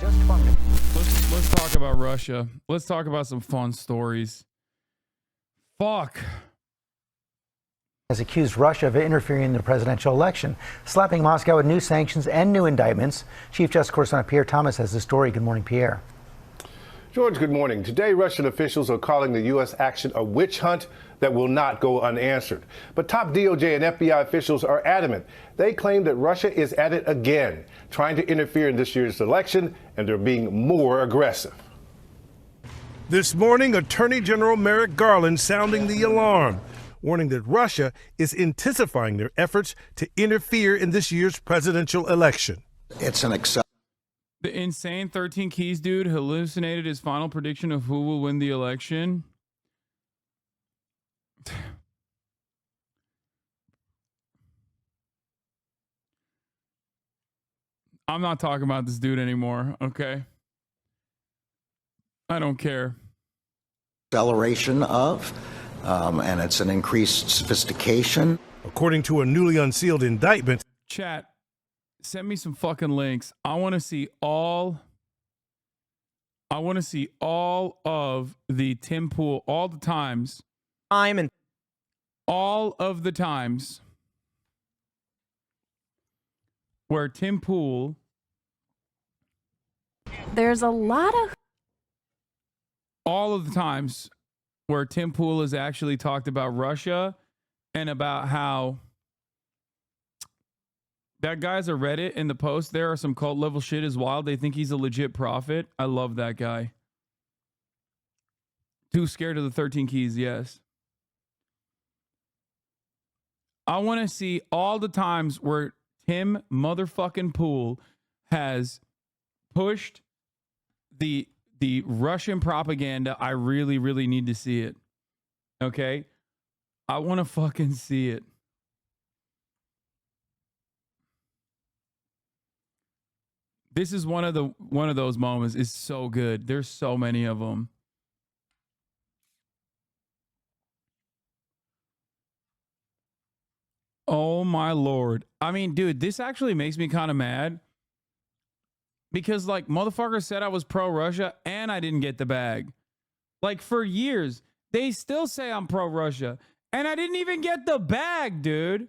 Just funded. Let's talk about Russia. Let's talk about some fun stories. Fuck. Has accused Russia of interfering in the presidential election, slapping Moscow with new sanctions and new indictments. Chief Justice correspondent Pierre Thomas has the story. Good morning, Pierre. George, good morning. Today, Russian officials are calling the U.S. action a witch hunt that will not go unanswered. But top DOJ and FBI officials are adamant. They claim that Russia is at it again, trying to interfere in this year's election, and they're being more aggressive. This morning, Attorney General Merrick Garland sounding the alarm, warning that Russia is intensifying their efforts to interfere in this year's presidential election. It's an The insane 13 Keys dude hallucinated his final prediction of who will win the election. I'm not talking about this dude anymore, okay? I don't care. acceleration of, and it's an increased sophistication. According to a newly unsealed indictment, Chat, send me some fucking links. I want to see all of the Tim Pool, all the times. All of the times where Tim Pool. There's a lot of. All of the times where Tim Pool has actually talked about Russia and about how that guy's a Reddit in the post. There are some cult level shit is wild. They think he's a legit prophet. I love that guy. Too scared of the 13 Keys, yes. I want to see all the times where Tim motherfucking Pool has pushed the Russian propaganda. I really, really need to see it. Okay? I want to fucking see it. This is one of those moments. It's so good. There's so many of them. Oh my Lord. I mean, dude, this actually makes me kind of mad. Because, like, motherfuckers said I was pro-Russia and I didn't get the bag. Like, for years, they still say I'm pro-Russia and I didn't even get the bag, dude.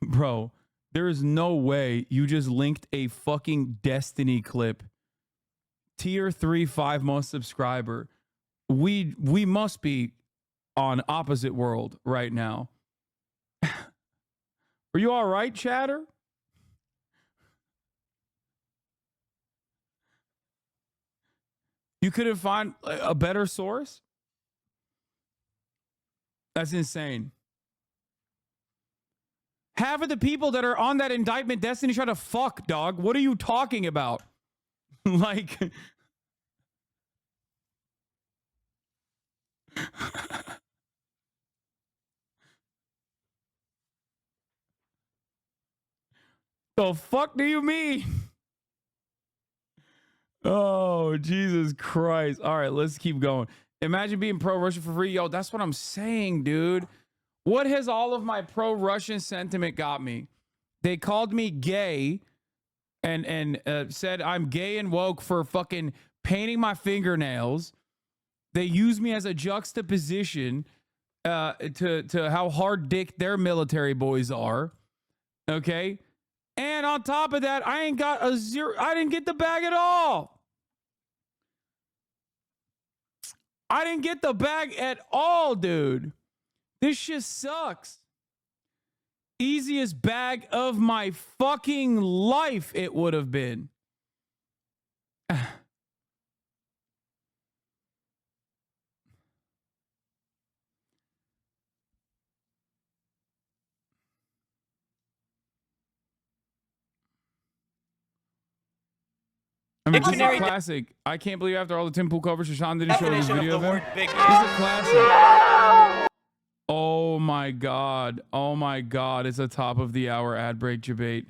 Bro, there is no way you just linked a fucking Destiny clip. Tier 3, 5 most subscriber. We must be on opposite world right now. Are you all right, chatter? You couldn't find a better source? That's insane. Half of the people that are on that indictment, Destiny, try to fuck, dog. What are you talking about? Like... The fuck do you mean? Oh, Jesus Christ. All right, let's keep going. Imagine being pro-Russia for free. Yo, that's what I'm saying, dude. What has all of my pro-Russian sentiment got me? They called me gay and said I'm gay and woke for fucking painting my fingernails. They use me as a juxtaposition to how hard dick their military boys are. Okay? And on top of that, I ain't got a zero. I didn't get the bag at all. I didn't get the bag at all, dude. This shit sucks. Easiest bag of my fucking life it would have been. I mean, this is a classic. I can't believe after all the Tim Pool coverage, Hasan didn't show this video of him. This is a classic. Oh my God. Oh my God. It's a top of the hour ad break debate.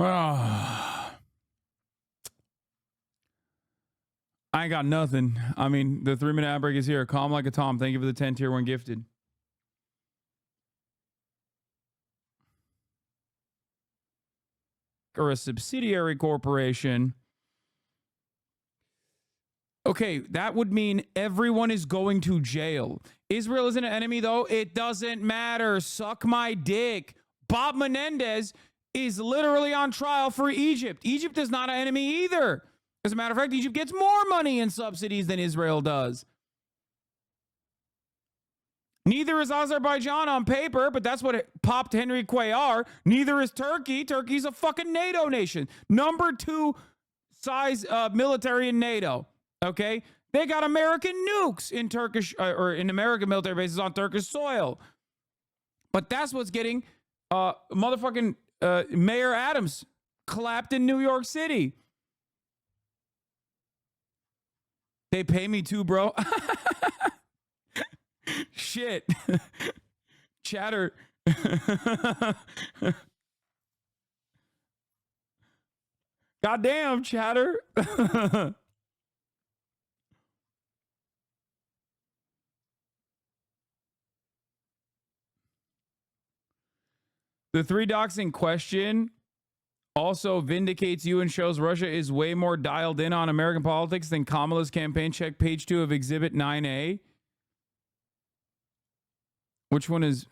I ain't got nothing. I mean, the 3-minute ad break is here. Calm like a Tom. Thank you for the 10 tier 1 gifted. Or a subsidiary corporation. Okay, that would mean everyone is going to jail. Israel isn't an enemy, though. It doesn't matter. Suck my dick. Bob Menendez is literally on trial for Egypt. Egypt is not an enemy either. As a matter of fact, Egypt gets more money in subsidies than Israel does. Neither is Azerbaijan on paper, but that's what it popped Henry Cuellar. Neither is Turkey. Turkey's a fucking NATO nation. Number 2 size military in NATO. Okay? They got American nukes in Turkish or in American military bases on Turkish soil. But that's what's getting motherfucking Mayor Adams clapped in New York City. They pay me too, bro. Shit. Chatter. Goddamn, Chatter. The 3 docs in question also vindicates you and shows Russia is way more dialed in on American politics than Kamala's campaign. Check page 2 of Exhibit 9A. Which one is...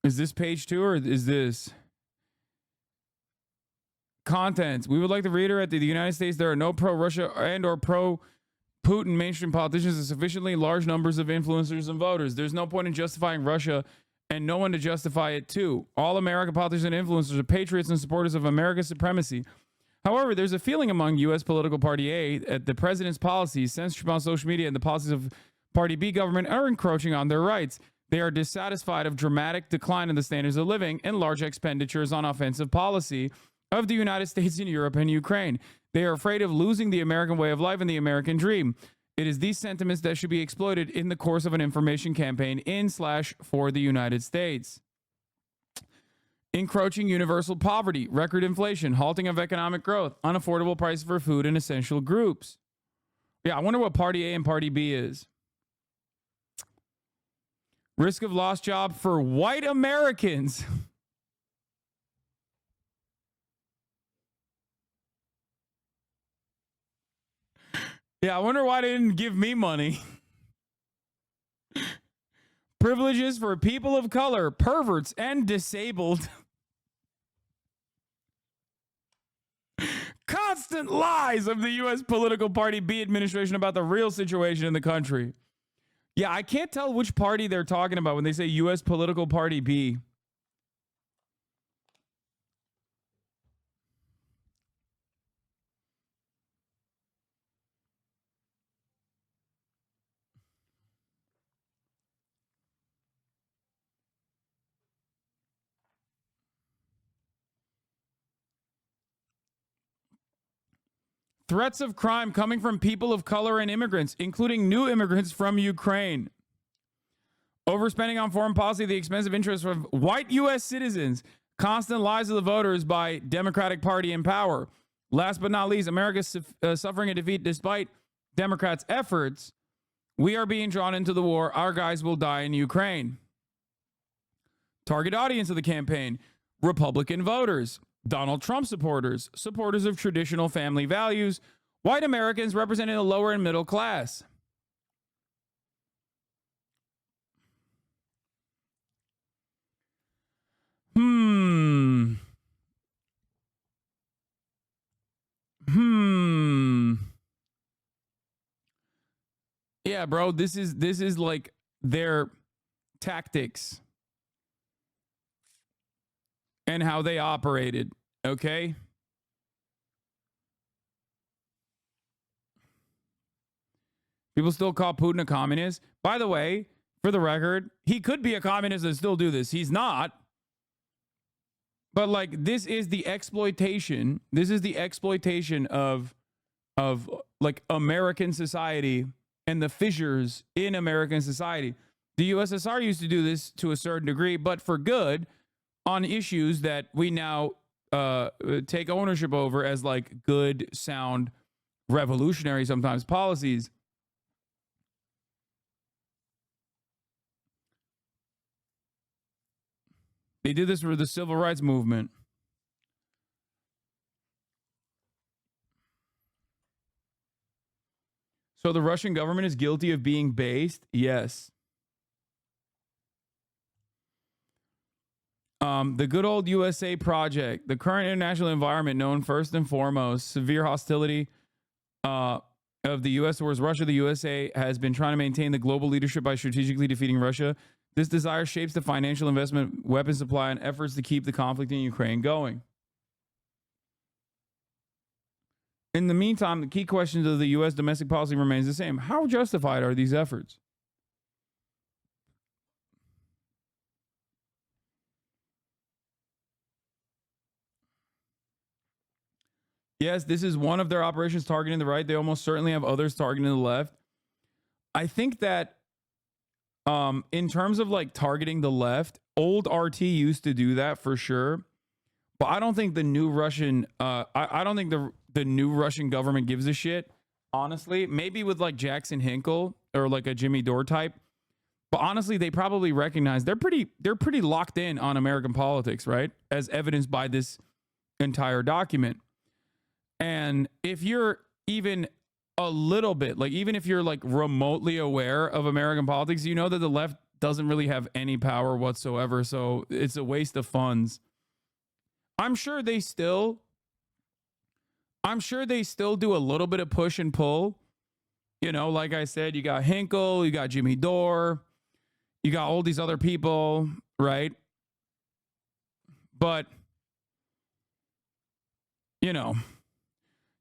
Is this page 2 or is this... Contents. We would like the reader at the United States. There are no pro-Russia and or pro-Putin mainstream politicians and sufficiently large numbers of influencers and voters. There's no point in justifying Russia and no one to justify it too. All American politicians and influencers are patriots and supporters of America's supremacy. However, there's a feeling among U.S. political Party A that the president's policies, censorship on social media, and the policies of Party B government are encroaching on their rights. They are dissatisfied of dramatic decline in the standards of living and large expenditures on offensive policy of the United States in Europe and Ukraine. They are afraid of losing the American way of life and the American dream. It is these sentiments that should be exploited in the course of an information campaign in/for the United States. Encroaching universal poverty, record inflation, halting of economic growth, unaffordable prices for food and essential groups. Yeah, I wonder what Party A and Party B is. Risk of lost job for white Americans. Yeah, I wonder why they didn't give me money. Privileges for people of color, perverts, and disabled. Constant lies of the U.S. political Party B administration about the real situation in the country. Yeah, I can't tell which party they're talking about when they say U.S. political Party B. Threats of crime coming from people of color and immigrants, including new immigrants from Ukraine. Overspending on foreign policy at the expense of interests of white U.S. citizens. Constant lies of the voters by Democratic Party in power. Last but not least, America suffering a defeat despite Democrats' efforts. We are being drawn into the war. Our guys will die in Ukraine. Target audience of the campaign. Republican voters. Donald Trump supporters, supporters of traditional family values, white Americans representing the lower and middle class. Yeah, bro, this is like their tactics. And how they operated, okay? People still call Putin a communist. By the way, for the record, he could be a communist and still do this. He's not. But like, this is the exploitation. This is the exploitation of like American society and the fissures in American society. The USSR used to do this to a certain degree, but for good, on issues that we now take ownership over as like good, sound, revolutionary sometimes policies. They did this for the civil rights movement. So the Russian government is guilty of being based? Yes. The good old USA project, the current international environment known first and foremost, severe hostility of the U.S. towards Russia. The USA has been trying to maintain the global leadership by strategically defeating Russia. This desire shapes the financial investment, weapon supply, and efforts to keep the conflict in Ukraine going. In the meantime, the key questions of the U.S. domestic policy remains the same. How justified are these efforts? Yes, this is one of their operations targeting the right. They almost certainly have others targeting the left. I think that in terms of like targeting the left, old RT used to do that for sure. But I don't think the new Russian, I don't think the new Russian government gives a shit, honestly. Maybe with like Jackson Hinkle or like a Jimmy Dore type. But honestly, they probably recognize they're pretty locked in on American politics, right? As evidenced by this entire document. And if you're even a little bit, like even if you're like remotely aware of American politics, you know that the left doesn't really have any power whatsoever. So it's a waste of funds. I'm sure they still do a little bit of push and pull. You know, like I said, you got Hinkle, you got Jimmy Dore, you got all these other people, right? But, you know,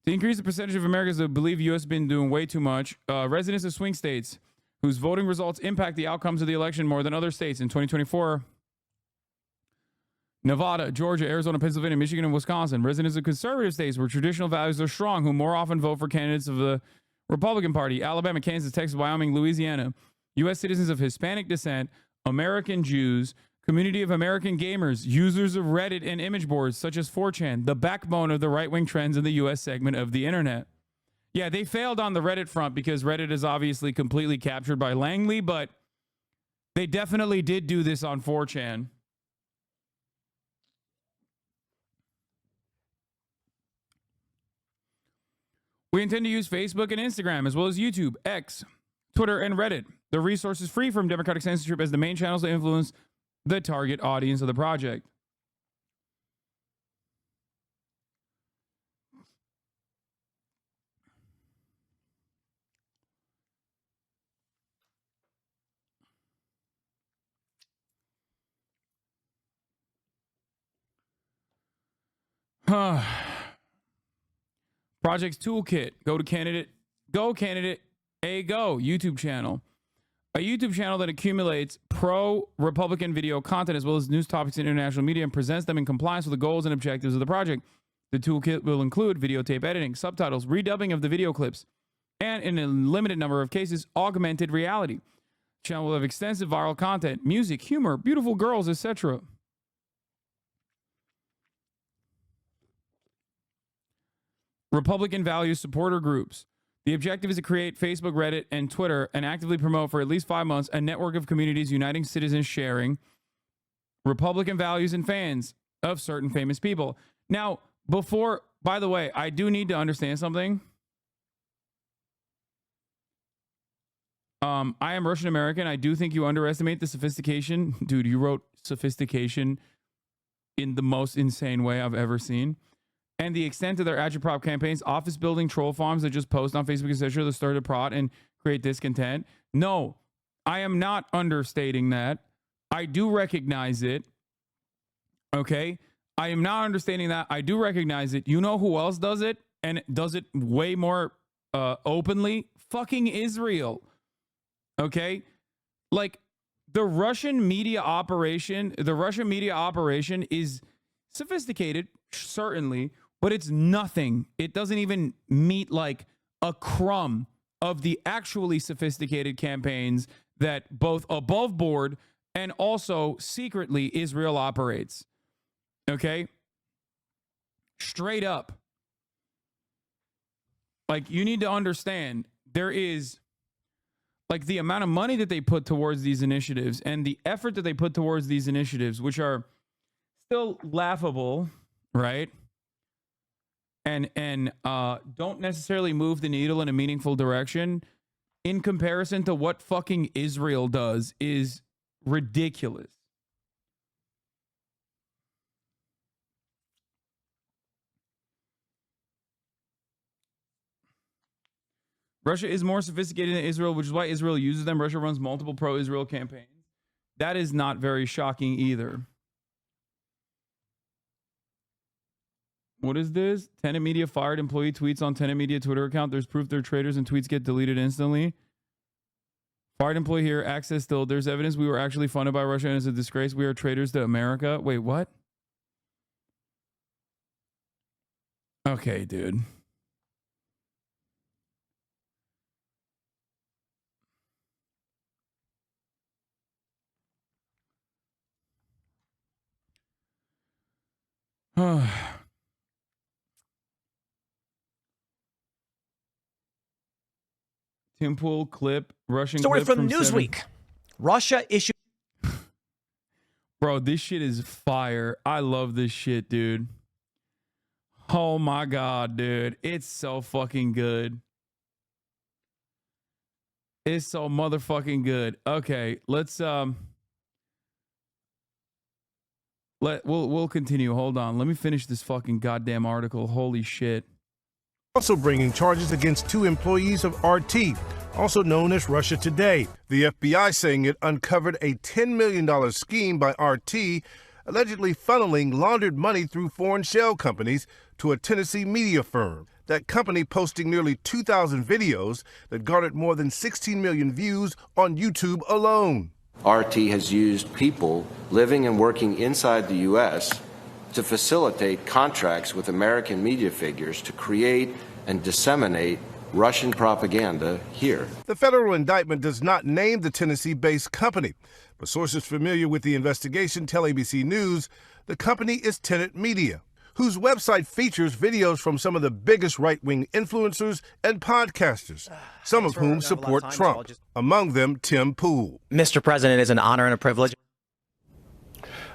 to increase the percentage of Americans that believe U.S. has been doing way too much, residents of swing states whose voting results impact the outcomes of the election more than other states in 2024, Nevada, Georgia, Arizona, Pennsylvania, Michigan, and Wisconsin, residents of conservative states where traditional values are strong, who more often vote for candidates of the Republican Party, Alabama, Kansas, Texas, Wyoming, Louisiana, U.S. citizens of Hispanic descent, American Jews, community of American gamers, users of Reddit and image boards such as 4chan, the backbone of the right-wing trends in the U.S. segment of the internet. Yeah, they failed on the Reddit front because Reddit is obviously completely captured by Langley, but they definitely did do this on 4chan. We intend to use Facebook and Instagram, as well as YouTube, X, Twitter, and Reddit. The resource is free from democratic censorship as the main channels to influence the target audience of the project. Project's Toolkit. Go candidate a go YouTube channel. A YouTube channel that accumulates pro-Republican video content as well as news topics in international media and presents them in compliance with the goals and objectives of the project. The toolkit will include videotape editing, subtitles, redubbing of the video clips, and in a limited number of cases, augmented reality. The channel will have extensive viral content, music, humor, beautiful girls, etc. Republican values supporter groups. The objective is to create Facebook, Reddit, and Twitter and actively promote for at least 5 months a network of communities uniting citizens sharing Republican values and fans of certain famous people. Now, by the way, I do need to understand something. I am Russian American. I do think you underestimate the sophistication. Dude, you wrote sophistication in the most insane way I've ever seen. And the extent of their agitprop campaigns, office building troll farms that just post on Facebook, etc., that stir the pot and create discontent. No, I am not understating that. I do recognize it. Okay? I am not understating that. I do recognize it. You know who else does it? And does it way more openly? Fucking Israel. Okay? Like, the Russian media operation is sophisticated, certainly, but it's nothing. It doesn't even meet like a crumb of the actually sophisticated campaigns that both above board and also secretly Israel operates. Okay? Straight up. Like, you need to understand, there is, like, the amount of money that they put towards these initiatives and the effort that they put towards these initiatives, which are still laughable, right? And don't necessarily move the needle in a meaningful direction in comparison to what fucking Israel does is ridiculous. Russia is more sophisticated than Israel, which is why Israel uses them. Russia runs multiple pro-Israel campaigns. That is not very shocking either. What is this? Tenet Media fired employee tweets on Tenet Media Twitter account. There's proof they're traitors and tweets get deleted instantly. Fired employee here. Access still. There's evidence we were actually funded by Russia and it's a disgrace. We are traitors to America. Wait, what? Okay, dude. Tim Pool clip, Russian Story clip from Newsweek. Russia issued. Bro, this shit is fire. I love this shit, dude. Oh my God, dude. It's so fucking good. It's so motherfucking good. Okay, let's we'll continue. Hold on. Let me finish this fucking goddamn article. Holy shit. Also bringing charges against 2 employees of RT, also known as Russia Today. The FBI saying it uncovered a $10 million scheme by RT, allegedly funneling laundered money through foreign shell companies to a Tennessee media firm. That company posting nearly 2,000 videos that garnered more than 16 million views on YouTube alone. RT has used people living and working inside the U.S. to facilitate contracts with American media figures to create and disseminate Russian propaganda here. The federal indictment does not name the Tennessee-based company, but sources familiar with the investigation tell ABC News the company is Tenet Media, whose website features videos from some of the biggest right-wing influencers and podcasters, some of whom support Trump, among them Tim Pool. Mr. President, is an honor and a privilege.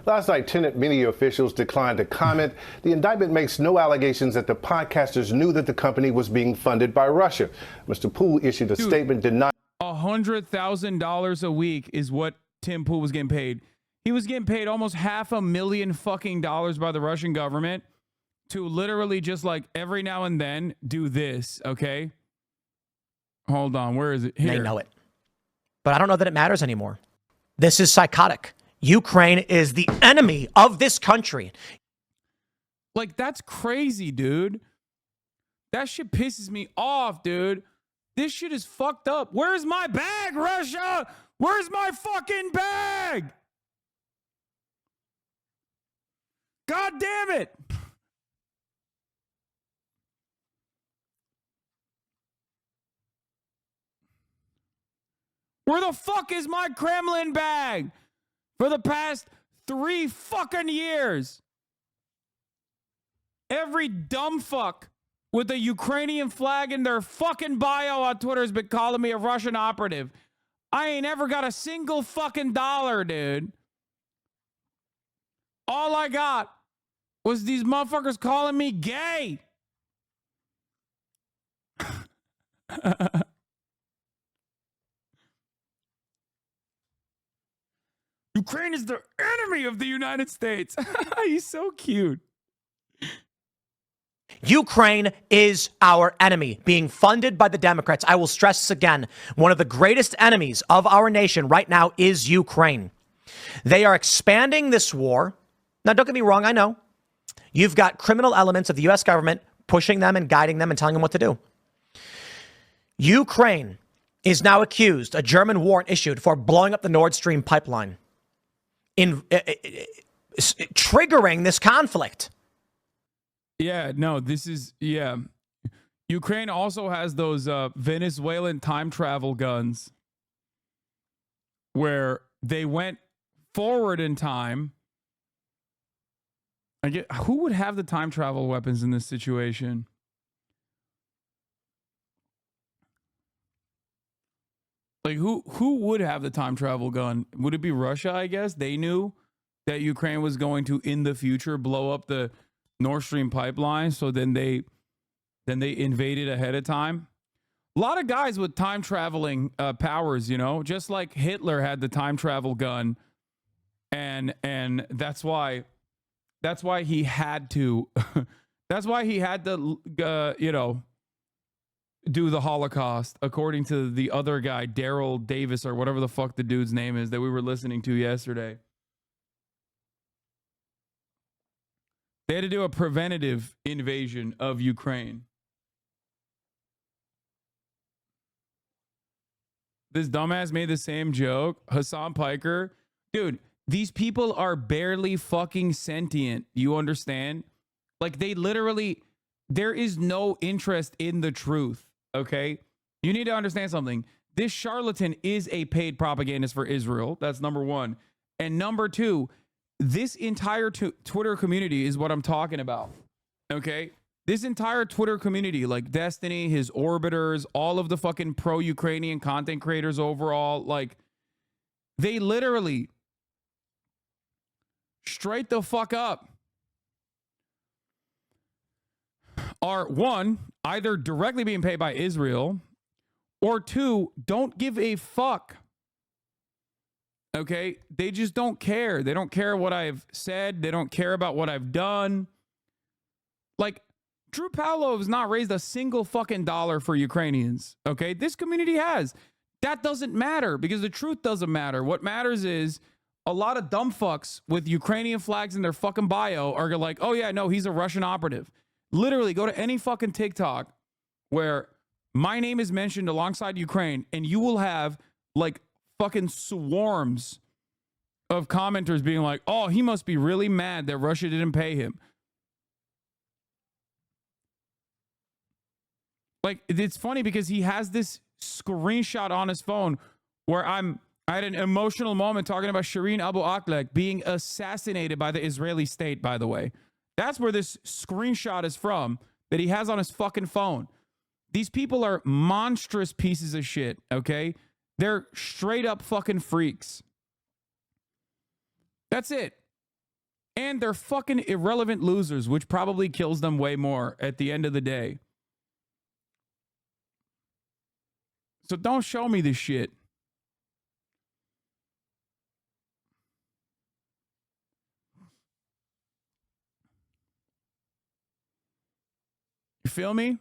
Last night, Tenet Media officials declined to comment. The indictment makes no allegations that the podcasters knew that the company was being funded by Russia. Mr. Pool issued a statement denying. $100,000 a week is what Tim Pool was getting paid. He was getting paid almost $500,000 fucking dollars by the Russian government to literally just like every now and then do this. Okay. Hold on. Where is it? Here. They know it. But I don't know that it matters anymore. This is psychotic. Ukraine is the enemy of this country. Like, that's crazy, dude. That shit pisses me off, dude. This shit is fucked up. Where's my bag, Russia? Where's my fucking bag? God damn it. Where the fuck is my Kremlin bag? For the past 3 fucking years. Every dumb fuck with a Ukrainian flag in their fucking bio on Twitter has been calling me a Russian operative. I ain't ever got a single fucking dollar, dude. All I got was these motherfuckers calling me gay. Ukraine is the enemy of the United States. He's so cute. Ukraine is our enemy, being funded by the Democrats. I will stress this again. One of the greatest enemies of our nation right now is Ukraine. They are expanding this war. Now, don't get me wrong. I know you've got criminal elements of the U.S. government pushing them and guiding them and telling them what to do. Ukraine is now accused, a German warrant issued for blowing up the Nord Stream pipeline, in triggering this conflict. Yeah, no, this is, yeah. Ukraine also has those Venezuelan time travel guns where they went forward in time. Who would have the time travel weapons in this situation? Like who would have the time travel gun? Would it be Russia, I guess? They knew that Ukraine was going to in the future blow up the Nord Stream pipeline, so then they invaded ahead of time. A lot of guys with time traveling powers, you know, just like Hitler had the time travel gun, and that's why he had to that's why he had to you know, do the Holocaust, according to the other guy, Daryl Davis, or whatever the fuck the dude's name is that we were listening to yesterday. They had to do a preventative invasion of Ukraine. This dumbass made the same joke. Hasan Piker. Dude, these people are barely fucking sentient. You understand? Like, they literally, there is no interest in the truth. Okay? You need to understand something. This charlatan is a paid propagandist for Israel. That's number one. And number two, this entire Twitter community is what I'm talking about. Okay? This entire Twitter community, like Destiny, his orbiters, all of the fucking pro-Ukrainian content creators overall, like, they literally straight the fuck up are, one, either directly being paid by Israel, or two, don't give a fuck. Okay? They just don't care. They don't care what I've said. They don't care about what I've done. Like, Drew Pavlov has not raised a single fucking dollar for Ukrainians. Okay? This community has. That doesn't matter because the truth doesn't matter. What matters is a lot of dumb fucks with Ukrainian flags in their fucking bio are like, oh yeah, no, he's a Russian operative. Literally, go to any fucking TikTok where my name is mentioned alongside Ukraine, and you will have like fucking swarms of commenters being like, oh, he must be really mad that Russia didn't pay him. Like, it's funny because he has this screenshot on his phone where I had an emotional moment talking about Shireen Abu Akleh being assassinated by the Israeli state, by the way. That's where this screenshot is from that he has on his fucking phone. These people are monstrous pieces of shit, okay? They're straight up fucking freaks. That's it. And they're fucking irrelevant losers, which probably kills them way more at the end of the day. So don't show me this shit. You feel me?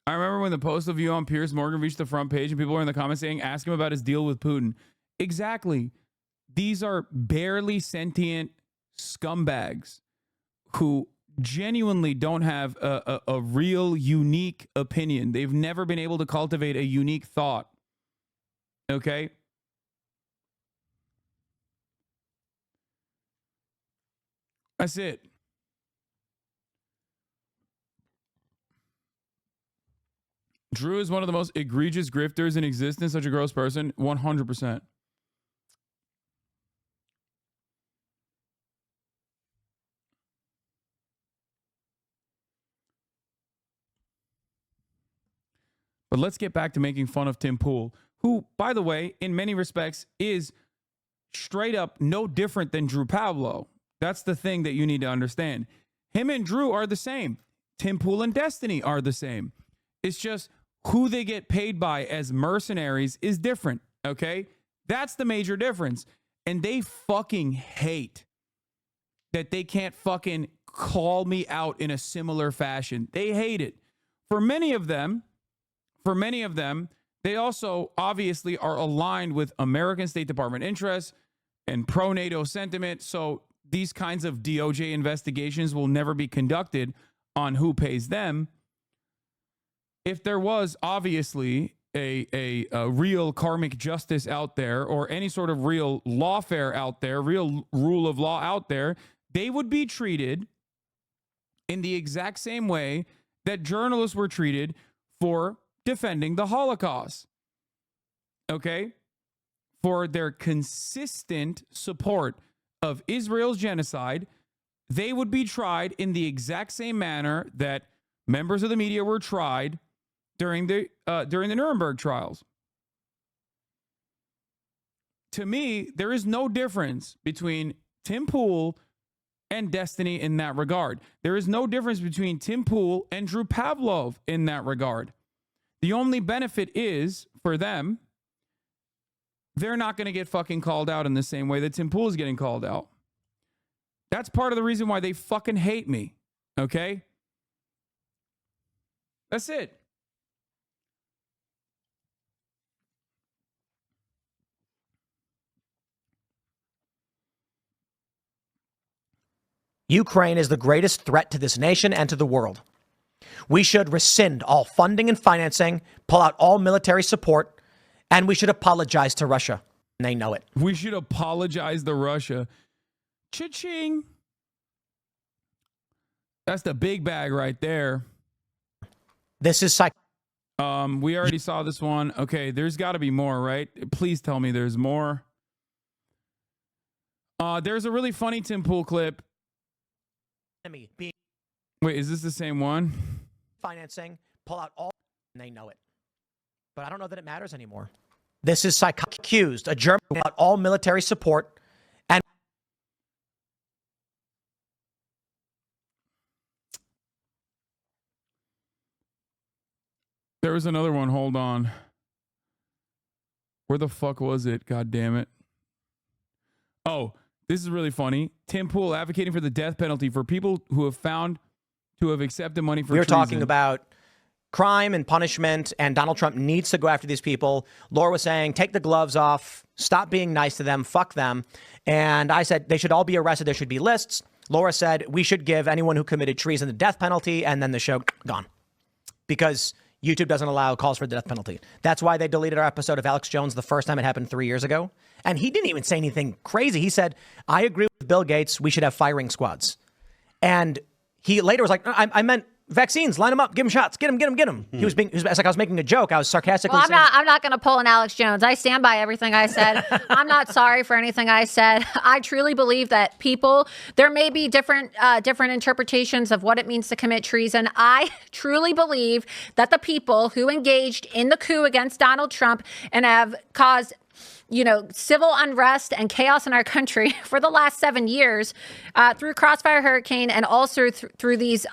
I remember when the post of you on Piers Morgan reached the front page and people were in the comments saying, ask him about his deal with Putin. Exactly. These are barely sentient scumbags who genuinely don't have a real unique opinion. They've never been able to cultivate a unique thought. Okay? That's it. Drew is one of the most egregious grifters in existence, such a gross person. 100%. But let's get back to making fun of Tim Pool, who, by the way, in many respects is straight up no different than Drew Pavlov. That's the thing that you need to understand. Him and Drew are the same. Tim Pool and Destiny are the same. It's just who they get paid by as mercenaries is different, okay? That's the major difference. And they fucking hate that they can't fucking call me out in a similar fashion. They hate it. For many of them, they also obviously are aligned with American State Department interests and pro-NATO sentiment. So these kinds of DOJ investigations will never be conducted on who pays them. If there was obviously a real karmic justice out there, or any sort of real lawfare out there, real rule of law out there, they would be treated in the exact same way that journalists were treated for defending the Holocaust. Okay? For their consistent support of Israel's genocide, they would be tried in the exact same manner that members of the media were tried during the Nuremberg trials. To me, there is no difference between Tim Pool and Destiny in that regard. There is no difference between Tim Pool and Drew Pavlov in that regard. The only benefit is, for them, they're not going to get fucking called out in the same way that Tim Pool is getting called out. That's part of the reason why they fucking hate me. Okay? That's it. Ukraine is the greatest threat to this nation and to the world. We should rescind all funding and financing, pull out all military support, and we should apologize to Russia. And they know it. We should apologize to Russia. Cha-ching. That's the big bag right there. This is we already saw this one. Okay, there's got to be more, right? Please tell me there's more. There's a really funny Tim Pool clip. Wait, is this the same one? Financing, pull out all, and they know it. But I don't know that it matters anymore. This is accused, a German, pull out all military support, and there was another one. Hold on. Where the fuck was it? God damn it. Oh, this is really funny. Tim Pool advocating for the death penalty for people who have found to have accepted money for treason. We're talking about crime and punishment, and Donald Trump needs to go after these people. Laura was saying, take the gloves off, stop being nice to them, fuck them. And I said, they should all be arrested. There should be lists. Laura said, we should give anyone who committed treason the death penalty, and then the show gone. Because YouTube doesn't allow calls for the death penalty. That's why they deleted our episode of Alex Jones the first time it happened 3 years ago. And he didn't even say anything crazy. He said, I agree with Bill Gates. We should have firing squads. And he later was like, I meant vaccines. Line them up. Give them shots. Get them. He was like, I was making a joke. I was sarcastically saying, I'm not going to pull an Alex Jones. I stand by everything I said. I'm not sorry for anything I said. I truly believe that there may be different interpretations of what it means to commit treason. I truly believe that the people who engaged in the coup against Donald Trump and have caused civil unrest and chaos in our country for the last 7 years through Crossfire Hurricane, and also through these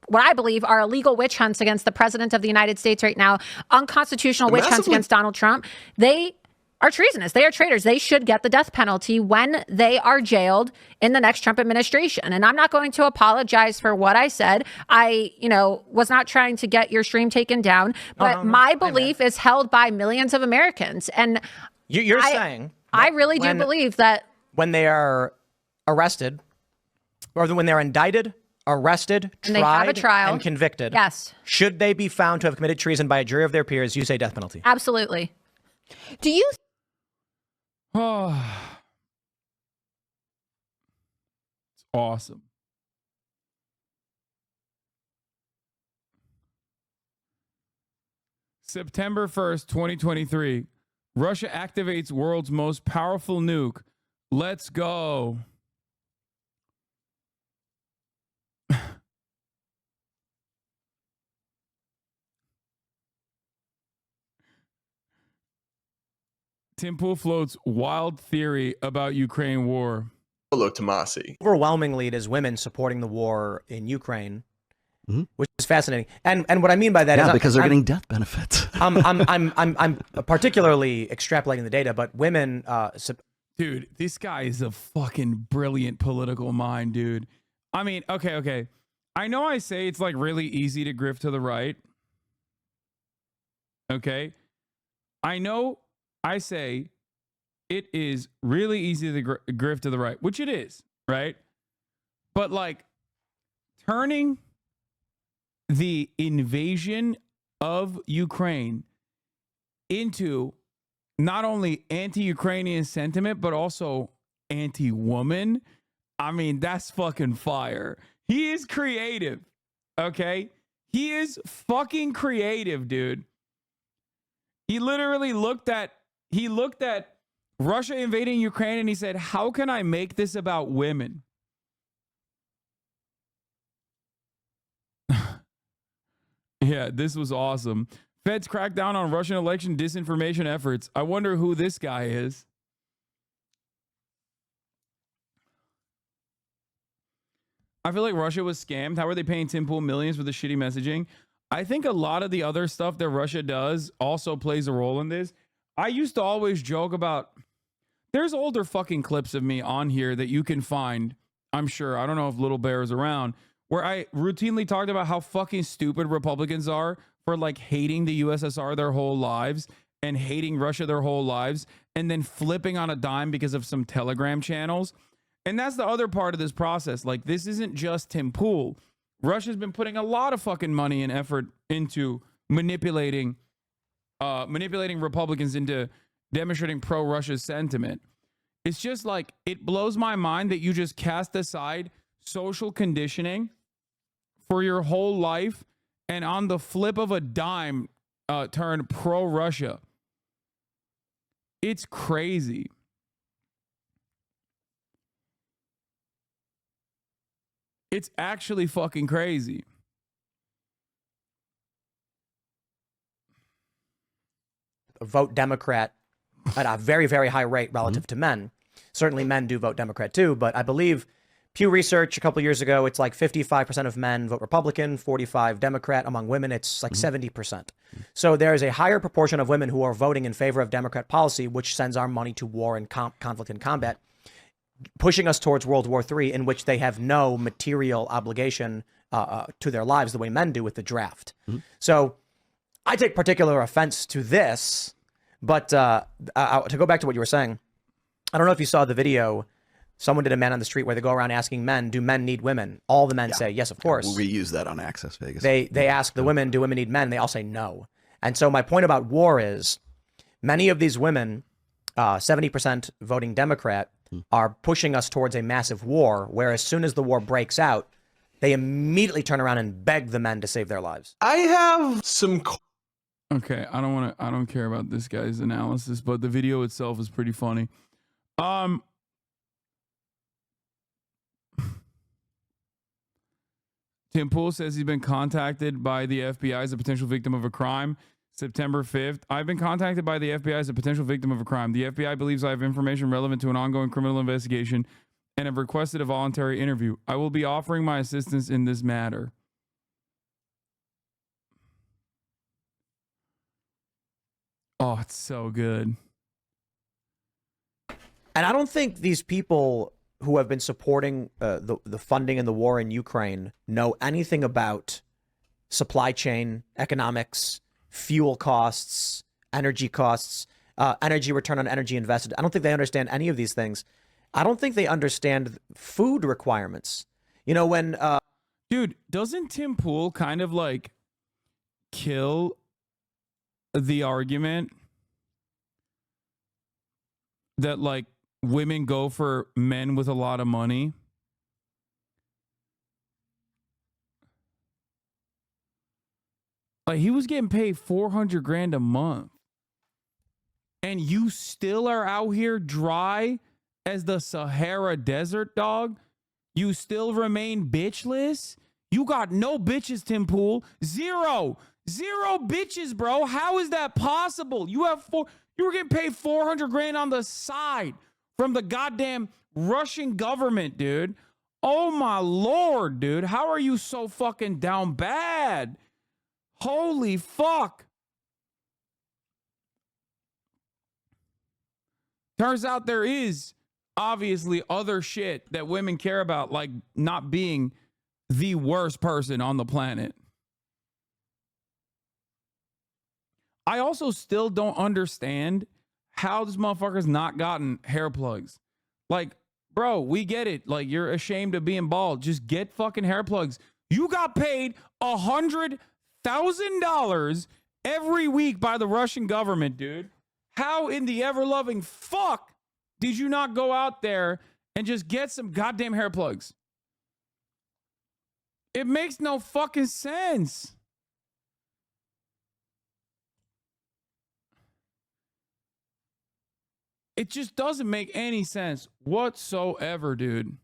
what I believe are illegal witch hunts against the president of the United States right now, unconstitutional witch hunts against Donald Trump. They are treasonous. They are traitors. They should get the death penalty when they are jailed in the next Trump administration. And I'm not going to apologize for what I said. I, was not trying to get your stream taken down, but my belief is held by millions of Americans. And you're saying I really do believe that when they are arrested, or when they're indicted, arrested, and they have a tried, trial, and convicted, yes, should they be found to have committed treason by a jury of their peers, you say death penalty? Absolutely. Do you? Oh, it's awesome. September 1st, 2023. Russia activates world's most powerful nuke. Let's go. Tim Pool floats wild theory about Ukraine war. Tomasi. Overwhelmingly, it is women supporting the war in Ukraine, which is fascinating. And what I mean by that is because they're getting death benefits. I'm particularly extrapolating the data, but women. Dude, this guy is a fucking brilliant political mind, dude. I mean, okay. I know I say it's like really easy to grift to the right. Okay. I know I say it is really easy to grift to the right, which it is, right? But like turning the invasion of Ukraine into not only anti-Ukrainian sentiment, but also anti-woman. I mean, that's fucking fire. He is creative, okay? He is fucking creative, dude. He literally looked at Russia invading Ukraine and he said, how can I make this about women? Yeah, this was awesome. Feds crack down on Russian election disinformation efforts. I wonder who this guy is. I feel like Russia was scammed. How are they paying Tim Pool millions for the shitty messaging? I think a lot of the other stuff that Russia does also plays a role in this. I used to always joke about, there's older fucking clips of me on here that you can find, I'm sure. I don't know if Little Bear is around, where I routinely talked about how fucking stupid Republicans are for like hating the USSR their whole lives and hating Russia their whole lives and then flipping on a dime because of some Telegram channels. And that's the other part of this process. Like, this isn't just Tim Pool. Russia's been putting a lot of fucking money and effort into manipulating Republicans into demonstrating pro-Russia sentiment. It's just like, it blows my mind that you just cast aside social conditioning for your whole life and on the flip of a dime turn pro-Russia. It's crazy. It's actually fucking crazy. Vote Democrat at a very, very high rate relative to men. Certainly men do vote Democrat too, but I believe Pew Research a couple of years ago, it's like 55% of men vote Republican, 45 Democrat. Among women, it's like 70%. So there is a higher proportion of women who are voting in favor of Democrat policy, which sends our money to war and conflict and combat, pushing us towards World War III, in which they have no material obligation to their lives the way men do with the draft. So I take particular offense to this, but to go back to what you were saying, I don't know if you saw the video. Someone did a man on the street where they go around asking men, do men need women? All the men say, yes, of course. We use that on Access Vegas. They ask the women, do women need men? They all say no. And so my point about war is many of these women, 70% voting Democrat, are pushing us towards a massive war, where as soon as the war breaks out, they immediately turn around and beg the men to save their lives. I have some... Okay, I don't care about this guy's analysis, but the video itself is pretty funny. Tim Pool says he's been contacted by the FBI as a potential victim of a crime. September 5th. I've been contacted by the FBI as a potential victim of a crime. The FBI believes I have information relevant to an ongoing criminal investigation and have requested a voluntary interview. I will be offering my assistance in this matter. Oh, it's so good. And I don't think these people who have been supporting the funding and the war in Ukraine know anything about supply chain economics, fuel costs, energy return on energy invested. I don't think they understand any of these things. I don't think they understand food requirements. You know, when... Dude, doesn't Tim Pool kind of like kill the argument that like women go for men with a lot of money? Like, he was getting paid $400 grand a month, and you still are out here dry as the Sahara Desert, dog. You still remain bitchless. You got no bitches, Tim Pool. Zero bitches, bro. How is that possible? You were getting paid $400 grand on the side from the goddamn Russian government, dude. Oh my Lord, dude. How are you so fucking down bad? Holy fuck. Turns out there is obviously other shit that women care about, like not being the worst person on the planet. I also still don't understand how this motherfucker's not gotten hair plugs. Like, bro, we get it. Like, you're ashamed of being bald. Just get fucking hair plugs. You got paid $100,000 every week by the Russian government, dude. How in the ever-loving fuck did you not go out there and just get some goddamn hair plugs? It makes no fucking sense. It just doesn't make any sense whatsoever, dude.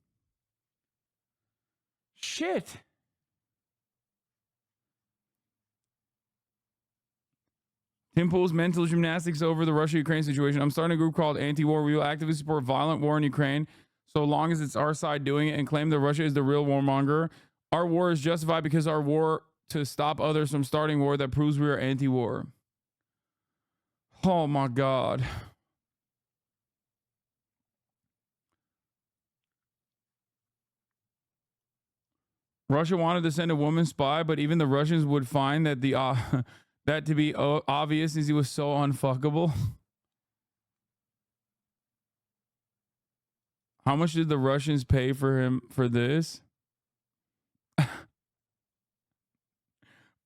Shit. Tim Pool's mental gymnastics over the Russia-Ukraine situation. I'm starting a group called Anti-War. We will actively support violent war in Ukraine so long as it's our side doing it and claim that Russia is the real warmonger. Our war is justified because our war to stop others from starting war that proves we are anti-war. Oh my God. Russia wanted to send a woman spy, but even the Russians would find that that to be obvious as he was so unfuckable. How much did the Russians pay for him for this?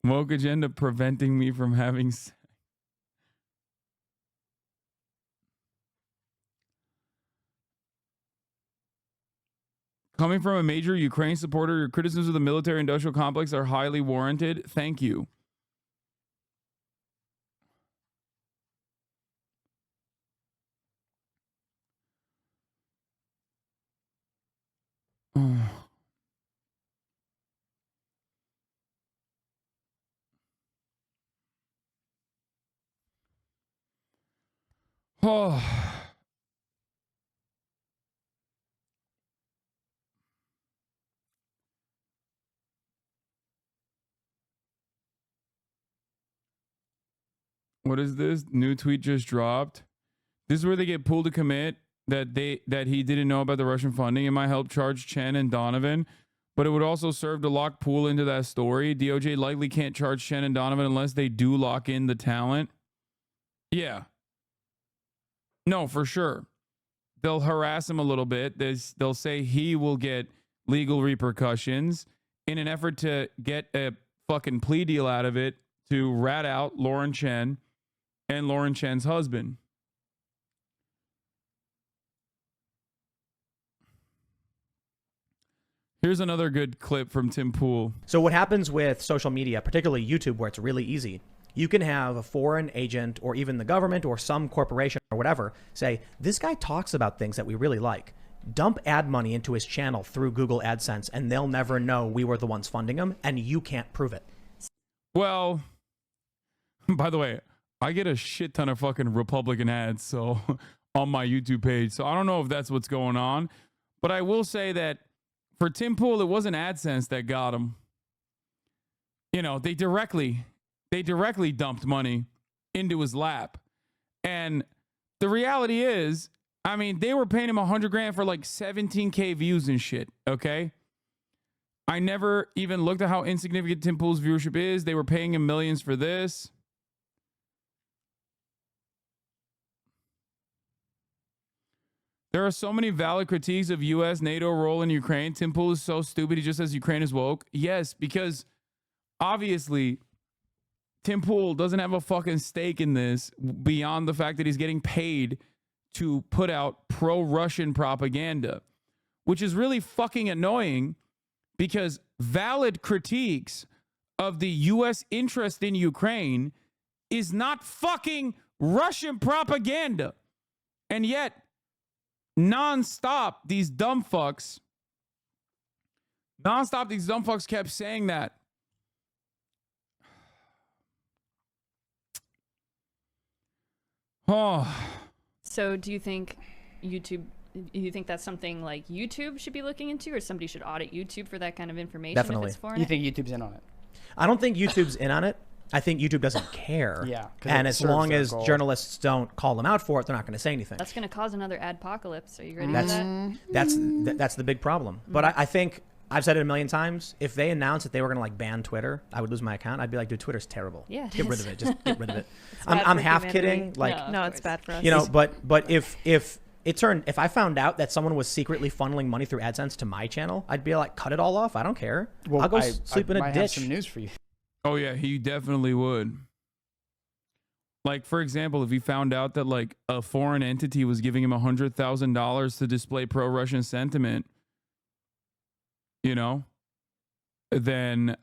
Woke agenda preventing me from having sex. Coming from a major Ukraine supporter, your criticisms of the military-industrial complex are highly warranted. Thank you. Oh. What is this? New tweet just dropped. This is where they get Pool to commit that he didn't know about the Russian funding. It might help charge Chen and Donovan, but it would also serve to lock Pool into that story. DOJ likely can't charge Chen and Donovan unless they do lock in the talent. Yeah. No, for sure. They'll harass him a little bit. They'll say he will get legal repercussions in an effort to get a fucking plea deal out of it to rat out Lauren Chen and Lauren Chen's husband. Here's another good clip from Tim Pool. So what happens with social media, particularly YouTube, where it's really easy, you can have a foreign agent or even the government or some corporation or whatever say, this guy talks about things that we really like. Dump ad money into his channel through Google AdSense and they'll never know we were the ones funding him and you can't prove it. Well, by the way, I get a shit ton of fucking Republican ads so on my YouTube page. So I don't know if that's what's going on. But I will say that for Tim Pool, it wasn't AdSense that got him. You know, they directly dumped money into his lap. And the reality is, I mean, they were paying him $100,000 for like 17K views and shit, okay? I never even looked at how insignificant Tim Pool's viewership is. They were paying him millions for this. There are so many valid critiques of U.S. NATO role in Ukraine. Tim Pool is so stupid. He just says Ukraine is woke. Yes, because obviously Tim Pool doesn't have a fucking stake in this beyond the fact that he's getting paid to put out pro-Russian propaganda, which is really fucking annoying because valid critiques of the U.S. interest in Ukraine is not fucking Russian propaganda. And yet, nonstop, these dumb fucks kept saying that. Oh. So do you think that's something like YouTube should be looking into, or somebody should audit YouTube for that kind of information? Definitely. If it's foreign? You think YouTube's in on it? I don't think YouTube's in on it. I think YouTube doesn't care. Yeah. And as long as journalists don't call them out for it, they're not going to say anything. That's going to cause another adpocalypse. Are you ready for that? That's the big problem. But I think I've said it a million times. If they announced that they were going to like ban Twitter, I would lose my account. I'd be like, dude, Twitter's terrible. Yeah, get rid of it. Just get rid of it. I'm half humanity. kidding. Like, no, it's bad for us. You know, but if I found out that someone was secretly funneling money through AdSense to my channel, I'd be like, cut it all off. I don't care. Well, I'll go sleep in a might ditch. have some news for you. Oh yeah, he definitely would. Like, for example, if he found out that like a foreign entity was giving him $100,000 to display pro-Russian sentiment, you know, then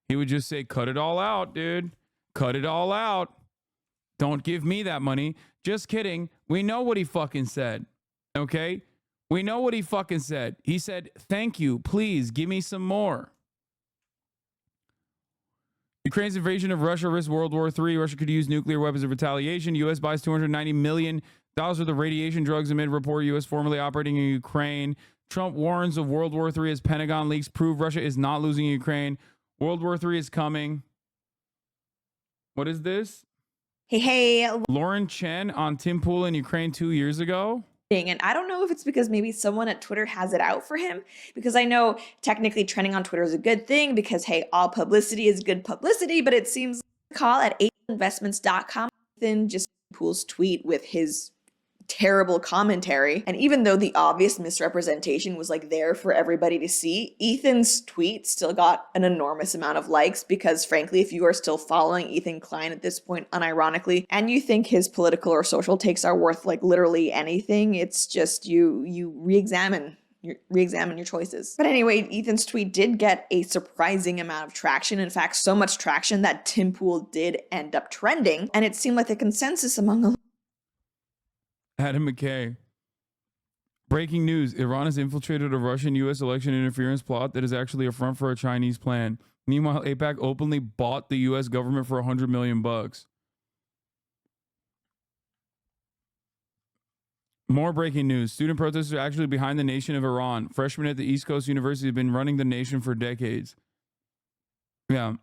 he would just say, cut it all out, dude. Cut it all out. Don't give me that money. Just kidding. We know what he fucking said. Okay? We know what he fucking said. He said, thank you. Please give me some more. Ukraine's invasion of Russia risks World War III. Russia could use nuclear weapons of retaliation. U.S. buys $290 million worth of radiation drugs amid report U.S. formerly operating in Ukraine. Trump warns of World War III as Pentagon leaks prove Russia is not losing in Ukraine. World War III is coming. What is this? Hey, Lauren Chen on Tim Pool in Ukraine 2 years ago. and I don't know if it's because maybe someone at Twitter has it out for him, because I know technically trending on Twitter is a good thing because, hey, all publicity is good publicity, but it seems call at investments.com. Ethan just Pool's tweet with his terrible commentary. And even though the obvious misrepresentation was like there for everybody to see, Ethan's tweet still got an enormous amount of likes because frankly, if you are still following Ethan Klein at this point unironically, and you think his political or social takes are worth like literally anything, it's just you re-examine your choices. But anyway, Ethan's tweet did get a surprising amount of traction. In fact, so much traction that Tim Pool did end up trending, and it seemed like the consensus among a Adam McKay. Breaking news. Iran has infiltrated a Russian-U.S. election interference plot that is actually a front for a Chinese plan. Meanwhile, AIPAC openly bought the U.S. government for $100 million. More breaking news. Student protesters are actually behind the nation of Iran. Freshmen at the East Coast University have been running the nation for decades. Yeah.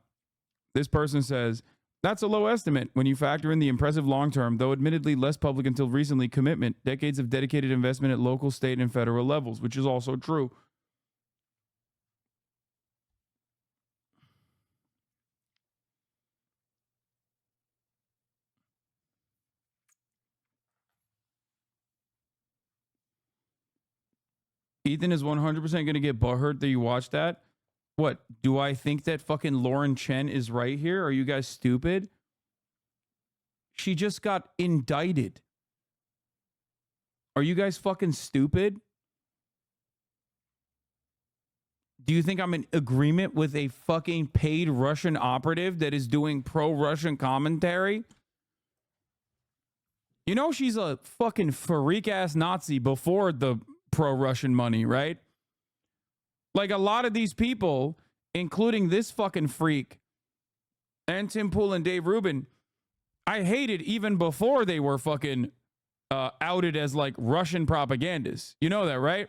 This person says, that's a low estimate when you factor in the impressive long-term, though admittedly less public until recently, commitment, decades of dedicated investment at local, state, and federal levels, which is also true. Ethan is 100% going to get butthurt that you watch that. What, do I think that fucking Lauren Chen is right here? Are you guys stupid? She just got indicted. Are you guys fucking stupid? Do you think I'm in agreement with a fucking paid Russian operative that is doing pro-Russian commentary? You know she's a fucking freak-ass Nazi before the pro-Russian money, right? Like a lot of these people, including this fucking freak and Tim Pool and Dave Rubin, I hated even before they were fucking outed as like Russian propagandists. You know that, right?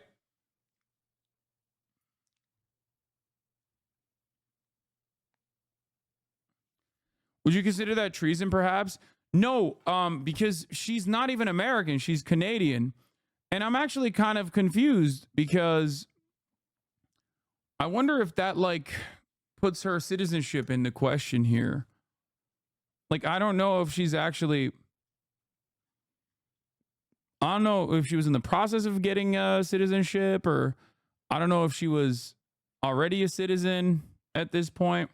Would you consider that treason, perhaps? No, because she's not even American. She's Canadian. And I'm actually kind of confused because I wonder if that like puts her citizenship into question here. Like, I don't know if she's actually, I don't know if she was in the process of getting citizenship, or I don't know if she was already a citizen at this point.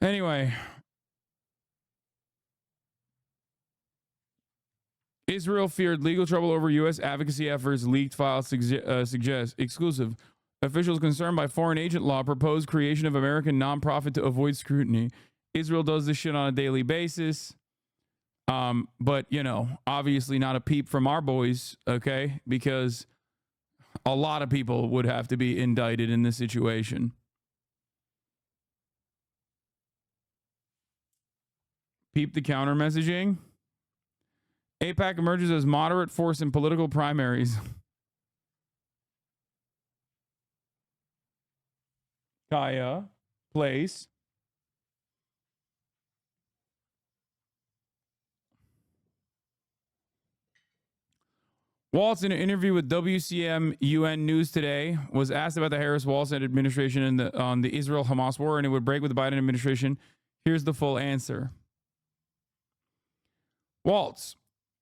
Anyway, Israel feared legal trouble over U.S. advocacy efforts. Leaked files suggest. Exclusive. Officials concerned by foreign agent law propose creation of American nonprofit to avoid scrutiny. Israel does this shit on a daily basis. But, you know, obviously not a peep from our boys, okay? Because a lot of people would have to be indicted in this situation. Peep the counter messaging. AIPAC emerges as moderate force in political primaries. Kaya, place. Waltz, in an interview with WCM UN News Today, was asked about the Harris-Waltz administration and on the Israel-Hamas war, and it would break with the Biden administration. Here's the full answer. Waltz,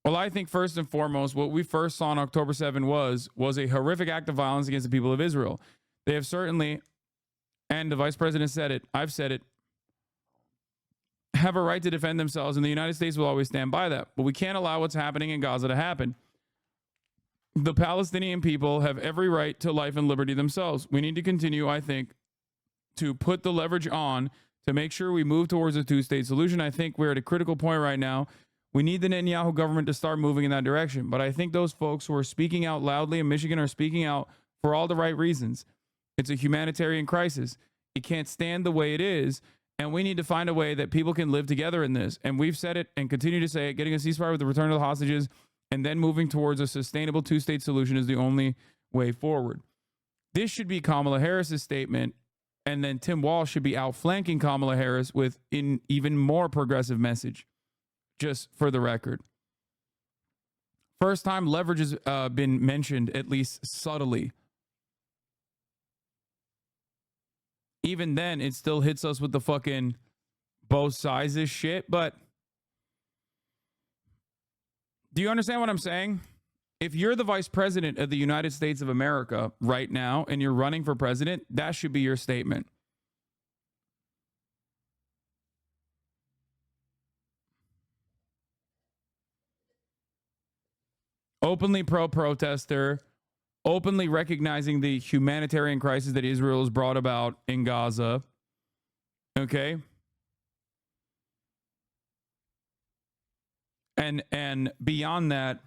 Well, I think first and foremost, what we first saw on October 7 was a horrific act of violence against the people of Israel. They have certainly, and the vice president said it, I've said it, have a right to defend themselves, and the United States will always stand by that. But we can't allow what's happening in Gaza to happen. The Palestinian people have every right to life and liberty themselves. We need to continue, I think, to put the leverage on to make sure we move towards a two-state solution. I think we're at a critical point right now. We need the Netanyahu government to start moving in that direction. But I think those folks who are speaking out loudly in Michigan are speaking out for all the right reasons. It's a humanitarian crisis. It can't stand the way it is. And we need to find a way that people can live together in this. And we've said it and continue to say it. Getting a ceasefire with the return of the hostages and then moving towards a sustainable two-state solution is the only way forward. This should be Kamala Harris's statement. And then Tim Walsh should be outflanking Kamala Harris with an even more progressive message, just for the record. First time leverage has been mentioned, at least subtly. Even then, it still hits us with the fucking both sizes shit. But do you understand what I'm saying? If you're the vice president of the United States of America right now and you're running for president, that should be your statement. Openly pro-protester, openly recognizing the humanitarian crisis that Israel has brought about in Gaza. Okay? And beyond that,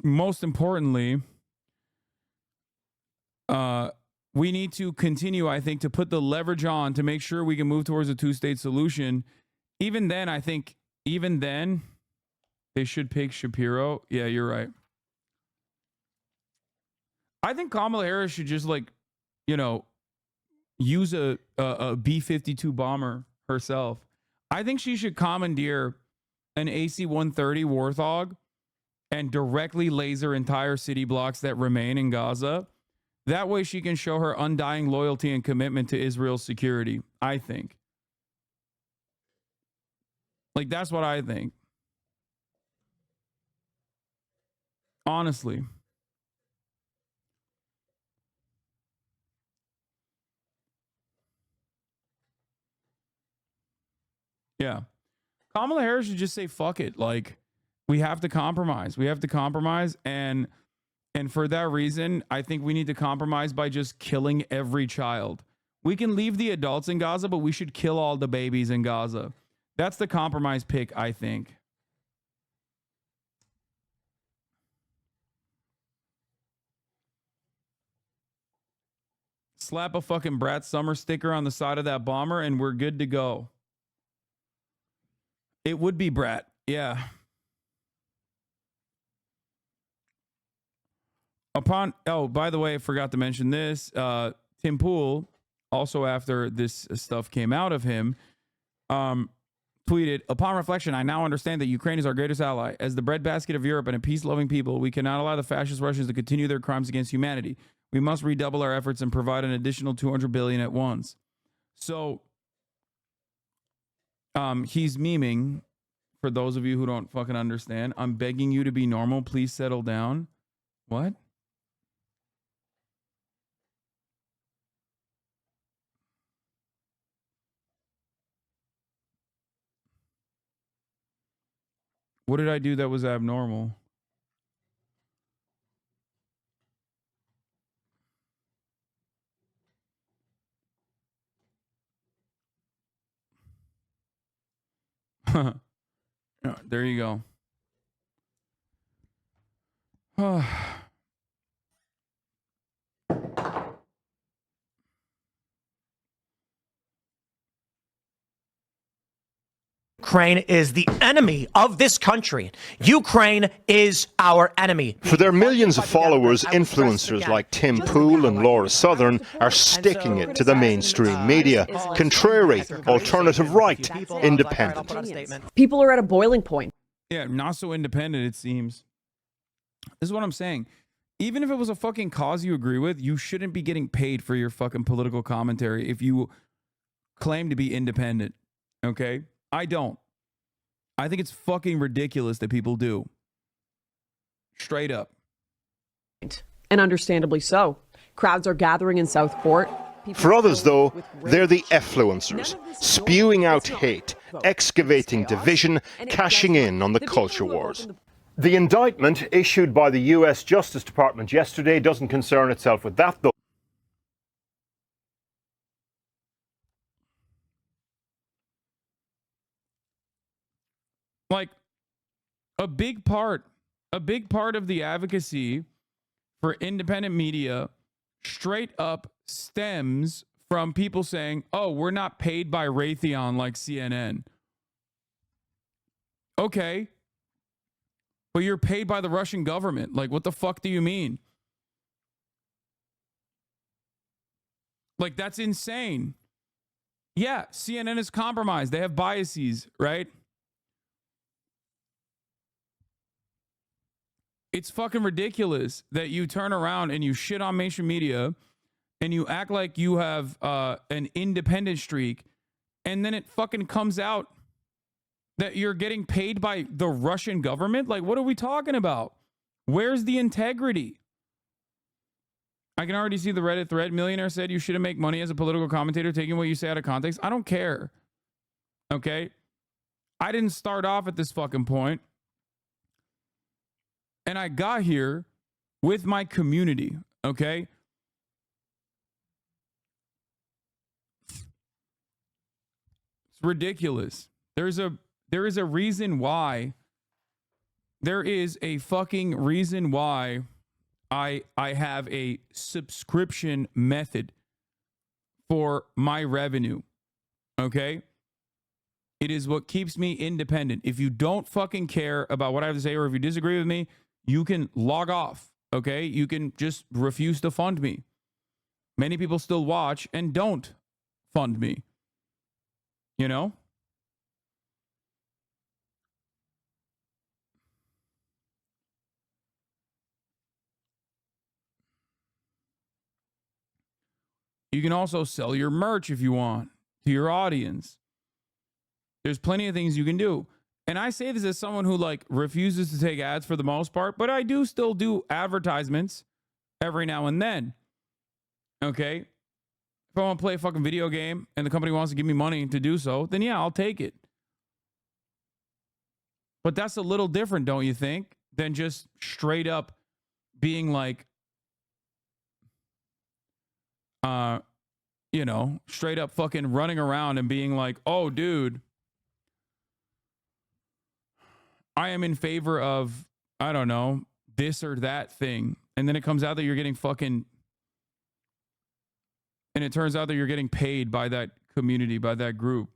most importantly, we need to continue, I think, to put the leverage on to make sure we can move towards a two-state solution. Even then, I think, they should pick Shapiro. Yeah, you're right. I think Kamala Harris should just, like, you know, use a B-52 bomber herself. I think she should commandeer an AC-130 Warthog and directly laser entire city blocks that remain in Gaza. That way she can show her undying loyalty and commitment to Israel's security, I think. Like, that's what I think. Honestly. Yeah. Kamala Harris should just say, fuck it. Like, we have to compromise. We have to compromise. And for that reason, I think we need to compromise by just killing every child. We can leave the adults in Gaza, but we should kill all the babies in Gaza. That's the compromise pick, I think. Slap a fucking Brat Summer sticker on the side of that bomber and we're good to go. It would be Brat. Yeah. By the way, I forgot to mention this. Tim Pool, also after this stuff came out of him, tweeted, upon reflection, I now understand that Ukraine is our greatest ally. As the breadbasket of Europe and a peace-loving people, we cannot allow the fascist Russians to continue their crimes against humanity. We must redouble our efforts and provide an additional $200 billion at once. So, he's memeing. For those of you who don't fucking understand, I'm begging you to be normal. Please settle down. What? What did I do that was abnormal? There you go. Ukraine is the enemy of this country. Ukraine is our enemy. For their millions of followers, influencers like Tim Pool and Laura Southern are sticking it to the mainstream media. Contrary, alternative right, independent. People are at a boiling point. Yeah, not so independent, it seems. This is what I'm saying. Even if it was a fucking cause you agree with, you shouldn't be getting paid for your fucking political commentary if you claim to be independent. Okay? I don't. I think it's fucking ridiculous that people do. Straight up. And understandably so. Crowds are gathering in Southport. For others, though, they're the effluencers, spewing out hate, excavating division, cashing in on the culture wars. The indictment issued by the U.S. Justice Department yesterday doesn't concern itself with that, though. Like, a big part of the advocacy for independent media straight up stems from people saying, oh, we're not paid by Raytheon like CNN. Okay. But you're paid by the Russian government. Like, what the fuck do you mean? Like, that's insane. Yeah, CNN is compromised. They have biases, right? It's fucking ridiculous that you turn around and you shit on mainstream media and you act like you have an independent streak, and then it fucking comes out that you're getting paid by the Russian government. Like, what are we talking about? Where's the integrity? I can already see the Reddit thread. Millionaire said you shouldn't make money as a political commentator taking what you say out of context. I don't care. Okay? I didn't start off at this fucking point. And I got here with my community, okay? It's ridiculous. There is a reason why. There is a fucking reason why I have a subscription method for my revenue, okay? It is what keeps me independent. If you don't fucking care about what I have to say, or if you disagree with me, you can log off, okay? You can just refuse to fund me. Many people still watch and don't fund me. You know? You can also sell your merch if you want to your audience. There's plenty of things you can do. And I say this as someone who like refuses to take ads for the most part, but I do still do advertisements every now and then. Okay? If I want to play a fucking video game and the company wants to give me money to do so, then yeah, I'll take it. But that's a little different, don't you think, than just straight up being like, you know, straight up fucking running around and being like, oh, dude, I am in favor of, I don't know, this or that thing. And then it comes out that you're getting fucking, and it turns out that you're getting paid by that community, by that group.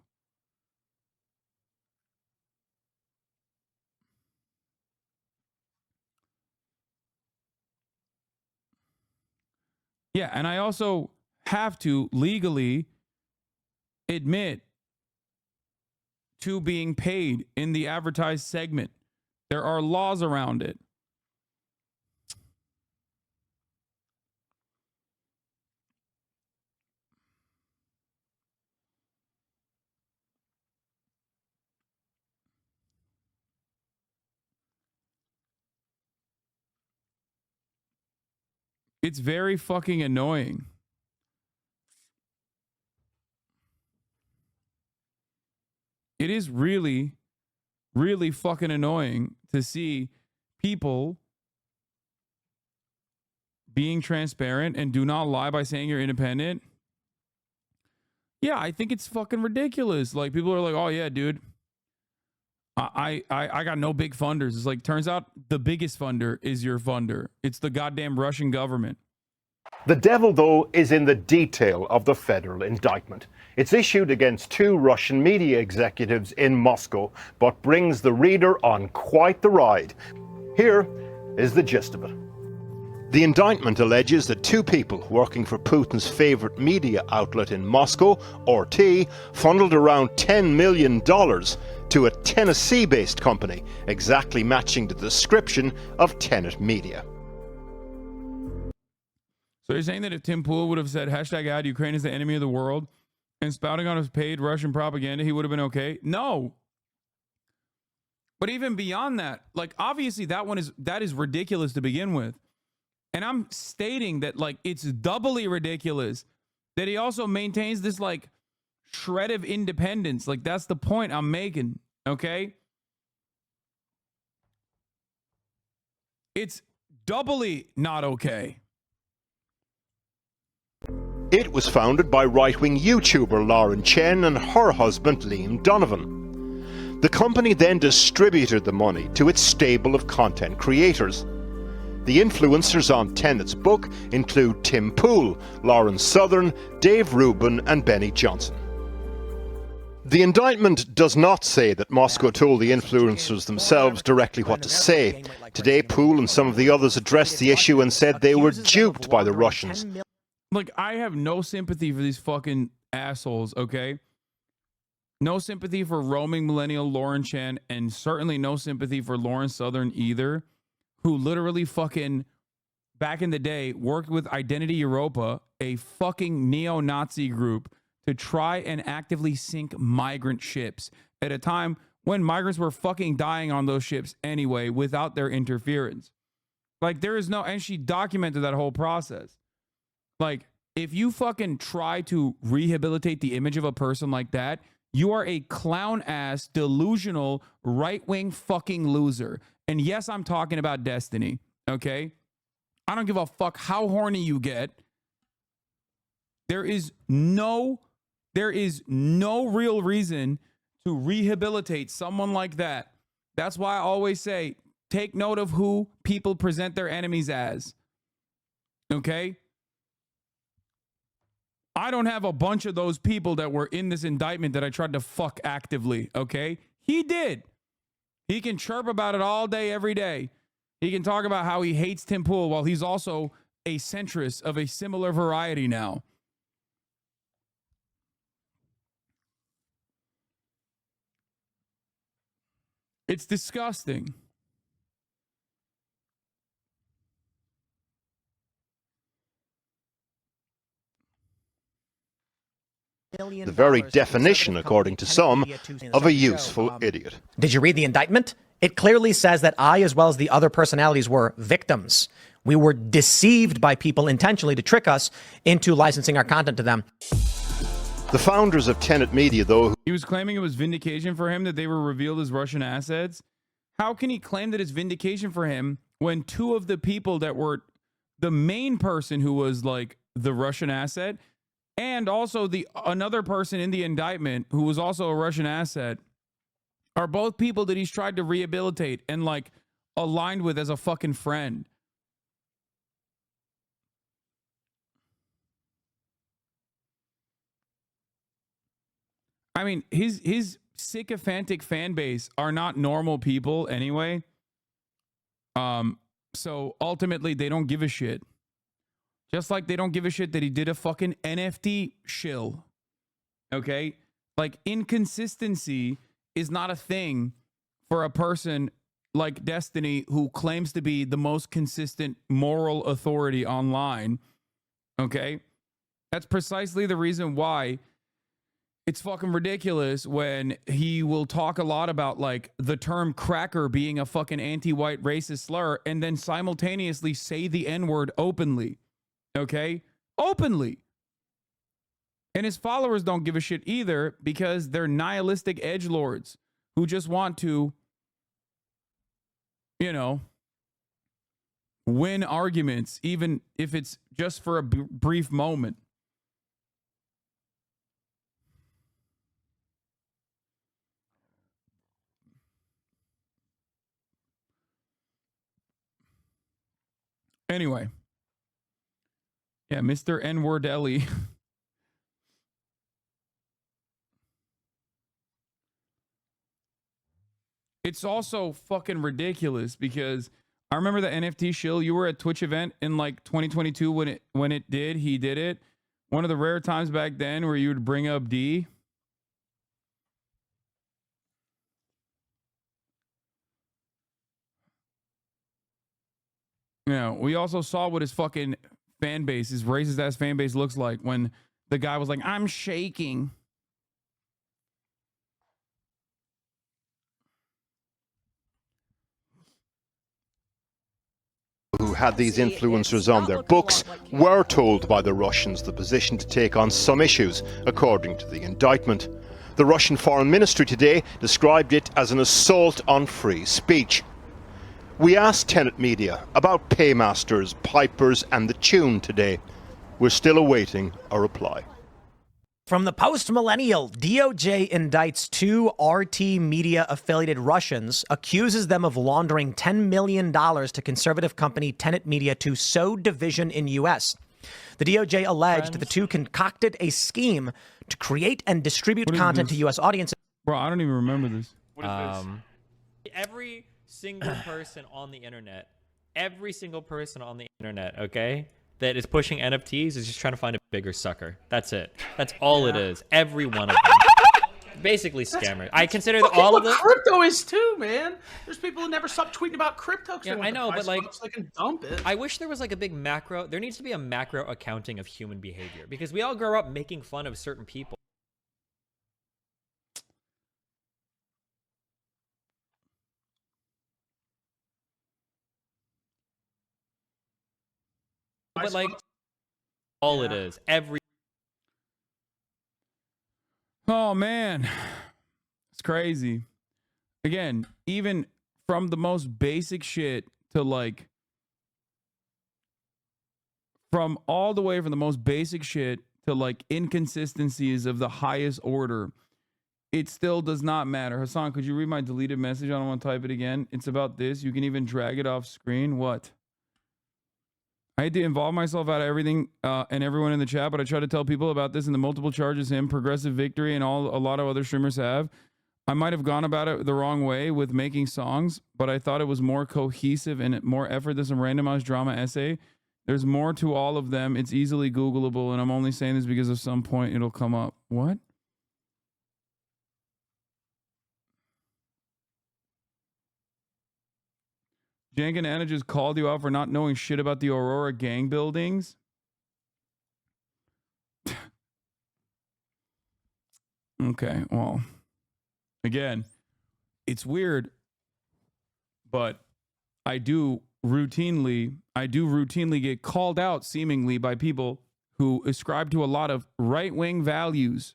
Yeah, and I also have to legally admit to being paid in the advertised segment. There are laws around it. It's very fucking annoying. It is really, really fucking annoying to see people being transparent and do not lie by saying you're independent. Yeah, I think it's fucking ridiculous. Like, people are like, oh yeah, dude, I got no big funders. It's like, turns out the biggest funder is your funder. It's the goddamn Russian government. The devil, though, is in the detail of the federal indictment. It's issued against 2 Russian media executives in Moscow, but brings the reader on quite the ride. Here is the gist of it. The indictment alleges that 2 people working for Putin's favorite media outlet in Moscow, RT, funneled around $10 million to a Tennessee-based company, exactly matching the description of Tenet Media. So you're saying that if Tim Pool would have said hashtag ad Ukraine is the enemy of the world, and spouting on his paid Russian propaganda, he would have been okay? No. But even beyond that, like, obviously that is ridiculous to begin with. And I'm stating that, like, it's doubly ridiculous that he also maintains this, like, shred of independence. Like, that's the point I'm making, okay? It's doubly not okay. It was founded by right-wing YouTuber Lauren Chen and her husband Liam Donovan. The company then distributed the money to its stable of content creators. The influencers on Tenet's book include Tim Pool, Lauren Southern, Dave Rubin and Benny Johnson. The indictment does not say that Moscow told the influencers themselves directly what to say. Today, Pool and some of the others addressed the issue and said they were duped by the Russians. Like, I have no sympathy for these fucking assholes, okay? No sympathy for roaming millennial Lauren Chen, and certainly no sympathy for Lauren Southern either, who literally fucking, back in the day, worked with Identity Europa, a fucking neo-Nazi group, to try and actively sink migrant ships at a time when migrants were fucking dying on those ships anyway without their interference. Like, there is no, and she documented that whole process. Like, if you fucking try to rehabilitate the image of a person like that, you are a clown ass, delusional, right-wing fucking loser. And yes, I'm talking about Destiny, okay? I don't give a fuck how horny you get. There is no real reason to rehabilitate someone like that. That's why I always say, take note of who people present their enemies as. Okay? I don't have a bunch of those people that were in this indictment that I tried to fuck actively, okay? He did. He can chirp about it all day, every day. He can talk about how he hates Tim Pool while he's also a centrist of a similar variety now. It's disgusting. The very definition, according to some, of a useful idiot. Did you read the indictment? It clearly says that I, as well as the other personalities, were victims. We were deceived by people intentionally to trick us into licensing our content to them. The founders of Tenet Media, though... He was claiming it was vindication for him that they were revealed as Russian assets. How can he claim that it's vindication for him when two of the people that were the main person who was like the Russian asset and also the another person in the indictment who was also a Russian asset are both people that he's tried to rehabilitate and like aligned with as a fucking friend? I mean, his sycophantic fan base are not normal people anyway. So ultimately they don't give a shit. Just like they don't give a shit that he did a fucking NFT shill. Okay? Like, inconsistency is not a thing for a person like Destiny who claims to be the most consistent moral authority online. Okay? That's precisely the reason why it's fucking ridiculous when he will talk a lot about like the term cracker being a fucking anti-white racist slur and then simultaneously say the N-word openly. Okay? Openly. And his followers don't give a shit either because they're nihilistic edgelords who just want to, you know, win arguments, even if it's just for a brief moment. Anyway. Yeah, Mr. N-Wordelli. It's also fucking ridiculous because I remember the NFT shill. You were at Twitch event in like 2022 when he did it. One of the rare times back then where you would bring up D. Yeah, we also saw what his fucking fan base, his racist ass fan base looks like when the guy was like, I'm shaking. Who had these influencers on their books were told by the Russians the position to take on some issues, according to the indictment. The Russian Foreign Ministry today described it as an assault on free speech. We asked Tenet Media about paymasters, pipers and the tune today. We're still awaiting a reply. From the post-millennial, DOJ indicts 2 RT Media affiliated Russians, accuses them of laundering $10 million to conservative company Tenet Media to sow division in U.S. The DOJ alleged the 2 concocted a scheme to create and distribute content to U.S. audiences. Bro, I don't even remember this. What is this? Every single person on the internet, okay, that is pushing NFTs is just trying to find a bigger sucker. That's it. That's all it is. Every one of them. Basically scammers. I consider that all of them. Crypto is too, man. There's people who never stop tweeting about crypto. Yeah, I know, but like, so they can dump it. I wish there was like a big macro. There needs to be a macro accounting of human behavior because we all grow up making fun of certain people. But like, all it is. Oh man, it's crazy. Again, even from the most basic shit to like, from all the way from the most basic shit to like inconsistencies of the highest order, it still does not matter. Hasan, could you read my deleted message? I don't want to type it again. It's about this. You can even drag it off screen. What? I had to involve myself out of everything and everyone in the chat, but I try to tell people about this and the multiple charges him, Progressive Victory, and a lot of other streamers have. I might have gone about it the wrong way with making songs, but I thought it was more cohesive and more effort than some randomized drama essay. There's more to all of them. It's easily Googleable, and I'm only saying this because at some point it'll come up. What? Jank and Anna just called you out for not knowing shit about the Aurora gang buildings. Okay, well, again, it's weird, but I do routinely get called out seemingly by people who ascribe to a lot of right-wing values.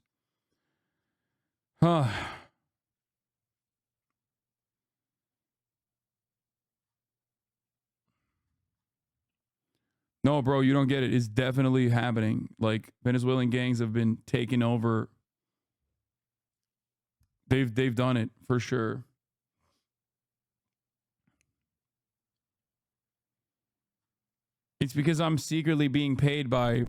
No, bro, you don't get it. It's definitely happening. Like, Venezuelan gangs have been taking over. They've done it for sure. It's because I'm secretly being paid by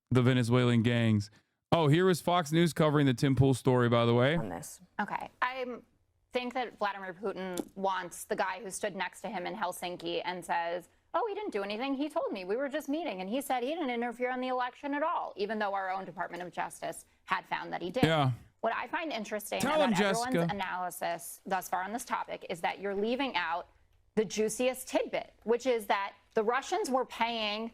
the Venezuelan gangs. Oh, here is Fox News covering the Tim Pool story, by the way. On this. Okay. I think that Vladimir Putin wants the guy who stood next to him in Helsinki and says, oh, he didn't do anything. He told me we were just meeting. And he said he didn't interfere in the election at all, even though our own Department of Justice had found that he did. Yeah. What I find interesting Tell about him, everyone's Jessica. analysis thus far on this topic is that you're leaving out the juiciest tidbit, which is that the Russians were paying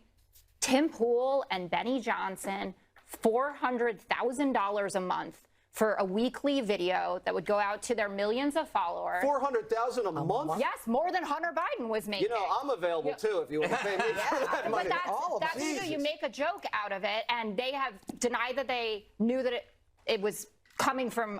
Tim Pool and Benny Johnson $400,000 a month for a weekly video that would go out to their millions of followers. $400,000 a month? Yes, more than Hunter Biden was making. You know, I'm available too if you want to pay me for that money. But that's you make a joke out of it, and they have denied that they knew that it was coming from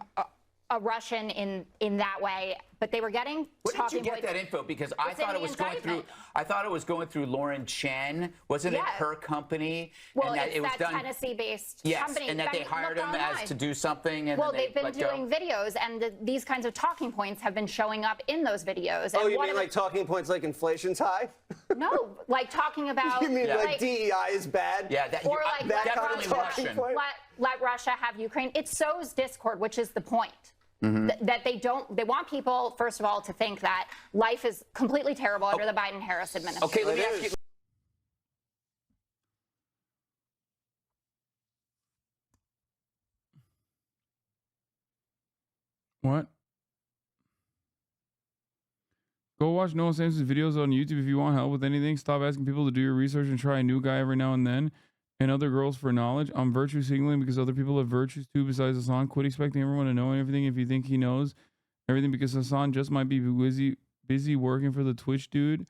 a Russian in that way, but they were getting. Where did you get that info? Because I thought it was going through. I thought it was going through Lauren Chen. Wasn't it her company? Well, and that it's it was that done, Tennessee-based company. And that they hired him as to do something. And well, then they've been doing videos, and these kinds of talking points have been showing up in those videos. Oh, and you mean like talking points like inflation's high? No, like talking about. You mean like DEI is bad? Yeah, or like that kind of talking point. Let Russia have Ukraine. It sows discord, which is the point. Mm-hmm. That they want people, first of all, to think that life is completely terrible under the Biden-Harris administration. Okay, let me ask you. What? Go watch Noah Samson's videos on YouTube if you want help with anything. Stop asking people to do your research and try a new guy every now and then. and other girls for knowledge. I'm virtue signaling because other people have virtues too besides Hasan. Quit expecting everyone to know everything if you think he knows everything because Hasan just might be busy working for the Twitch dude.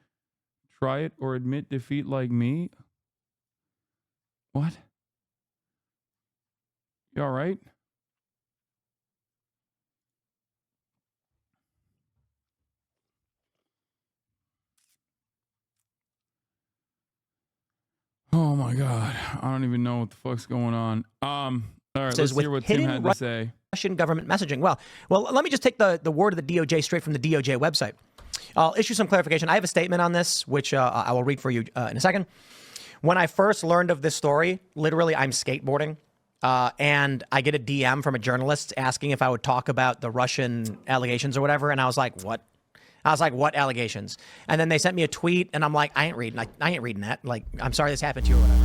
Try it or admit defeat like me. What? You all right? Oh my God. I don't even know what the fuck's going on. All right, let's hear what Tim had to say. Russian government messaging. Well, let me just take the word of the DOJ straight from the DOJ website. I'll issue some clarification. I have a statement on this, which I will read for you in a second. When I first learned of this story, literally, I'm skateboarding, and I get a DM from a journalist asking if I would talk about the Russian allegations or whatever, and I was like, what? I was like, what allegations? And then they sent me a tweet, and I'm like, I ain't reading that. Like, I'm sorry this happened to you or whatever.